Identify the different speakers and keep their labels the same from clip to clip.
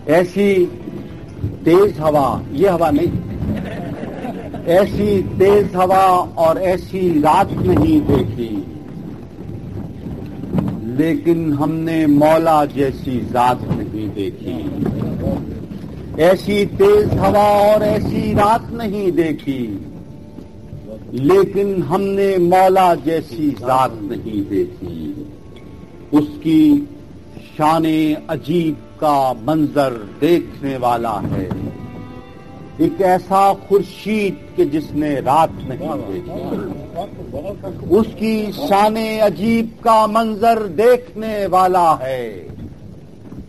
Speaker 1: ایسی تیز ہوا، یہ ہوا نہیں، ایسی تیز ہوا اور ایسی رات نہیں دیکھی، لیکن ہم نے مولا جیسی ذات نہیں دیکھی۔ ایسی تیز ہوا اور ایسی رات نہیں دیکھی، لیکن ہم نے مولا جیسی ذات نہیں دیکھی۔ اس کی شان عجیب کا منظر دیکھنے والا ہے، ایک ایسا خورشید کہ جس نے رات نہیں دیکھی۔ اس کی شان عجیب کا منظر دیکھنے والا ہے،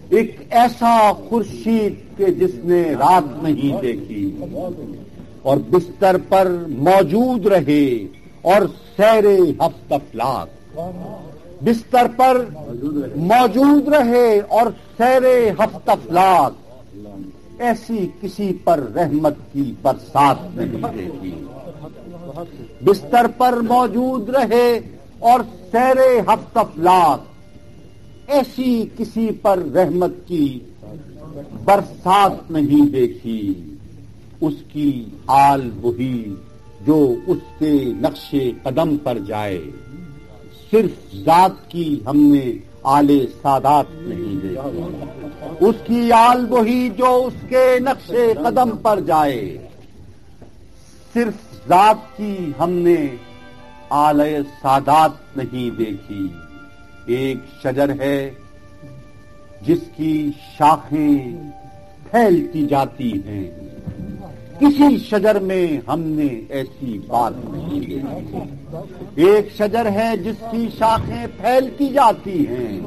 Speaker 1: ایک ایسا خورشید کہ جس نے رات نہیں دیکھی۔ اور بستر پر موجود رہے اور سیر ہفت افلاک، بستر پر موجود رہے اور سیر ہفت افلاک، ایسی کسی پر رحمت کی برسات نہیں دیکھی۔ بستر پر موجود رہے اور سیر ہفت افلاک، ایسی کسی پر رحمت کی برسات نہیں دیکھی۔ اس کی آل وہی جو اس کے نقش قدم پر جائے، صرف ذات کی ہم نے آل سادات نہیں دیکھی۔ اس کی آل وہی جو اس کے نقش قدم پر جائے، صرف ذات کی ہم نے آل سادات نہیں دیکھی۔ ایک شجر ہے جس کی شاخیں پھیلتی جاتی ہیں، کسی شجر میں ہم نے ایسی بات نہیں دیکھی۔ ایک شجر ہے جس کی شاخیں پھیلتی جاتی ہیں،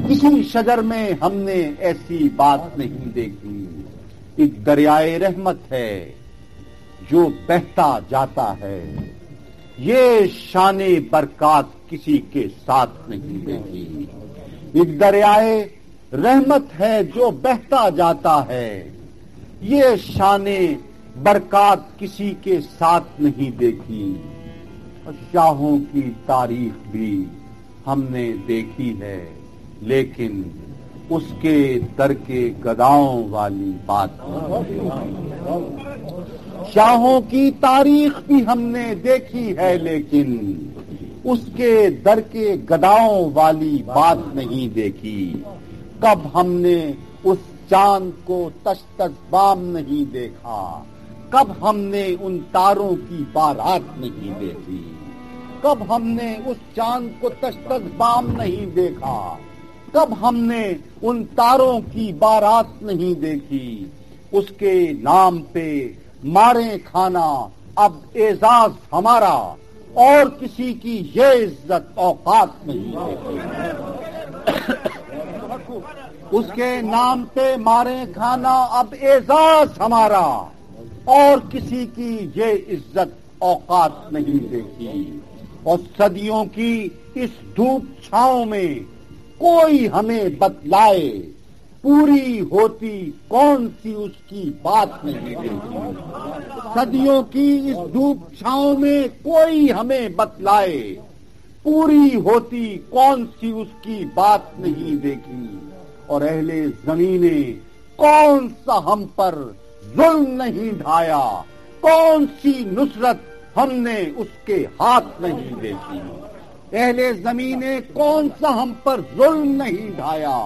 Speaker 1: کسی شجر میں ہم نے ایسی بات نہیں دیکھی۔ ایک دریائے رحمت ہے جو بہتا جاتا ہے، یہ شان برکات کسی کے ساتھ نہیں دیکھی۔ ایک دریائے رحمت ہے جو بہتا جاتا ہے، یہ شان برکات کسی کے ساتھ نہیں دیکھی۔ اور شاہوں کی تاریخ بھی ہم نے دیکھی ہے، لیکن اس کے در کے گداؤں والی بات نہیں۔ شاہوں کی تاریخ بھی ہم نے دیکھی ہے، لیکن اس کے در کے گداؤں والی بات نہیں دیکھی۔ کب ہم نے اس چاند کو تش تش بام نہیں دیکھا، کب ہم نے ان تاروں کی بارات نہیں دیکھی، کب ہم نے اس چاند کو تش تش بام نہیں دیکھا، کب ہم نے ان تاروں کی بارات نہیں دیکھی۔ اس کے نام پہ مارے کھانا اب اعزاز ہمارا، اور کسی کی یہ عزت اوقات نہیں دیکھی۔ اس کے نام پہ مارے کھانا اب اعزاز ہمارا، اور کسی کی یہ عزت اوقات نہیں دیکھی۔ اور صدیوں کی اس دھوپ چھاؤں میں کوئی ہمیں بتلائے، پوری ہوتی کون سی اس کی بات نہیں دیکھی۔ صدیوں کی اس دھوپ چھاؤں میں کوئی ہمیں بتلائے، پوری ہوتی کون سی اس کی بات نہیں دیکھی۔ اور اہل زمین نے کون سا ہم پر ظلم نہیں ڈھایا، کون سی نصرت ہم نے اس کے ہاتھ نہیں دیکھی۔ اہل زمین نے کون سا ہم پر ظلم نہیں ڈھایا،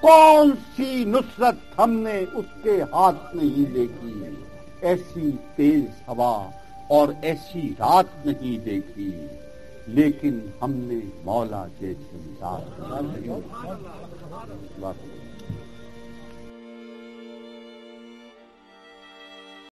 Speaker 1: کون سی نصرت ہم نے اس کے ہاتھ نہیں دیکھی۔ ایسی تیز ہوا اور ایسی رات نہیں دیکھی، لیکن ہم نے مولا جیسی ذات نہیں دیکھی۔